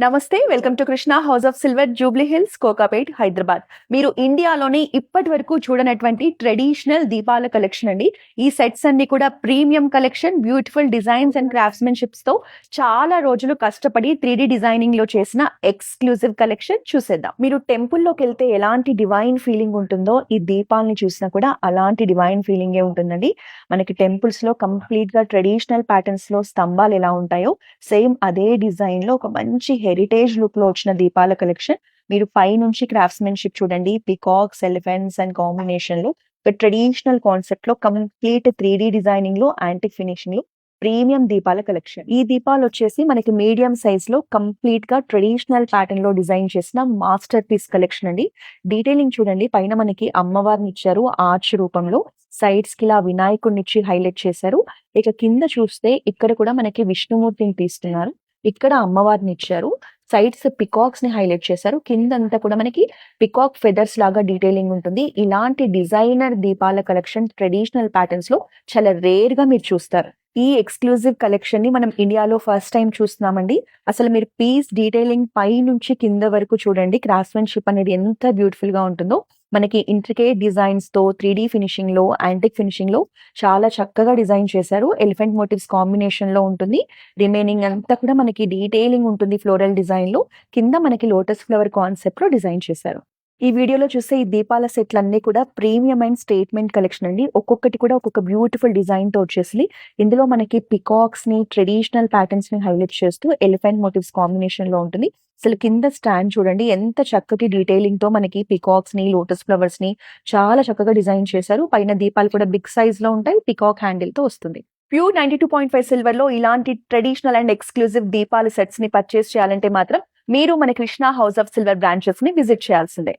నమస్తే. Welcome to Krishna house of silver, Jubilee hills, Kokapet, Hyderabad. మీరు ఇండియాలోని ఇప్పటి వరకు చూడనటువంటి ట్రెడిషనల్ దీపాల కలెక్షన్ అండి. ఈ సెట్స్ అన్ని కూడా premium collection, beautiful designs and craftsmanships తో చాలా రోజులు కష్టపడి 3D డిజైనింగ్ లో చేసిన ఎక్స్క్లూజివ్ కలెక్షన్ చూసేద్దాం. మీరు టెంపుల్లోకి వెళ్తే ఎలాంటి డివైన్ ఫీలింగ్ ఉంటుందో ఈ దీపాలని చూసినా కూడా అలాంటి డివైన్ ఫీలింగే ఉంటుందండి. మనకి టెంపుల్స్ లో కంప్లీట్ గా ట్రెడిషనల్ ప్యాటర్న్స్ లో స్తంభాలు ఎలా ఉంటాయో సేమ్ అదే డిజైన్ లో ఒక మంచి హెరిటేజ్ లుక్ లో వచ్చిన దీపాల కలెక్షన్. మీరు పై నుంచి క్రాఫ్ట్స్మెన్షిప్ చూడండి, పికాక్స్, ఎలిఫెంట్స్ అండ్ కాంబినేషన్ లో ఒక ట్రెడిషనల్ కాన్సెప్ట్ లో కంప్లీట్ 3D డిజైనింగ్ లో యాంటిక్ ఫినిషింగ్ లో ప్రీమియం దీపాల కలెక్షన్. ఈ దీపాలు వచ్చేసి మనకి మీడియం సైజ్ లో కంప్లీట్ గా ట్రెడిషనల్ ప్యాటర్న్ లో డిజైన్ చేసిన మాస్టర్ పీస్ కలెక్షన్ అండి. డీటెయిలింగ్ చూడండి, పైన మనకి అమ్మవారిని ఇచ్చారు ఆర్చ్ రూపంలో, సైడ్స్ కి ఇలా వినాయకుడిని ఇచ్చి హైలైట్ చేశారు. ఇక కింద చూస్తే ఇక్కడ కూడా మనకి విష్ణుమూర్తిని తీస్తున్నారు, ఇక్కడ అమ్మవారిని ఇచ్చారు, సైడ్స్ పికాక్స్ ని హైలైట్ చేశారు, కిందంతా కూడా మనకి పికాక్ ఫెదర్స్ లాగా డీటెయిలింగ్ ఉంటుంది. ఇలాంటి డిజైనర్ దీపాల కలెక్షన్ ట్రెడిషనల్ ప్యాటర్న్స్ లో చాలా రేర్ గా మీరు చూస్తారు. ఈ ఎక్స్క్లూజివ్ కలెక్షన్ ని మనం ఇండియాలో ఫస్ట్ టైం చూస్తున్నామండి. అసలు మీరు పీస్ డీటెయిలింగ్ పై నుంచి కింద వరకు చూడండి, క్రాఫ్ట్స్మెన్షిప్ అనేది ఎంత బ్యూటిఫుల్ గా ఉంటుందో. మనకి ఇంట్రికేట్ డిజైన్స్ తో 3D ఫినిషింగ్ లో, యాంటిక్ ఫినిషింగ్ లో చాలా చక్కగా డిజైన్ చేశారు. ఎలిఫెంట్ మోటివ్స్ కాంబినేషన్ లో ఉంటుంది. రిమైనింగ్ అంతా కూడా మనకి డీటెయిలింగ్ ఉంటుంది ఫ్లోరల్ డిజైన్ లో. కింద మనకి లోటస్ ఫ్లవర్ కాన్సెప్ట్ లో డిజైన్ చేశారు. ఈ వీడియోలో చూసే ఈ దీపాల సెట్లన్నీ కూడా ప్రీమియం అండ్ స్టేట్మెంట్ కలెక్షన్ అండి. ఒక్కొక్కటి కూడా ఒక్కొక్క బ్యూటిఫుల్ డిజైన్ తో వచ్చేసి ఇందులో మనకి పికాక్స్ ని, ట్రెడిషనల్ ప్యాటర్న్స్ ని హైలైట్ చేస్తూ ఎలిఫెంట్ మోటివ్స్ కాంబినేషన్ లో ఉంటుంది. అసలు కింద స్టాండ్ చూడండి, ఎంత చక్కటి డీటెయిలింగ్ తో మనకి పికాక్స్ ని, లోటస్ ఫ్లవర్స్ ని చాలా చక్కగా డిజైన్ చేశారు. పైన దీపాలు కూడా బిగ్ సైజ్ లో ఉంటాయి, పికాక్ హ్యాండిల్ తో వస్తుంది. ప్యూర్ 92.5 సిల్వర్ లో ఇలాంటి ట్రెడిషనల్ అండ్ ఎక్స్క్లూజివ్ దీపాల సెట్స్ ని పర్చేస్ చేయాలంటే మాత్రం మీరు మన Krishna house of silver branches ని విజిట్ చేయాల్సిందే.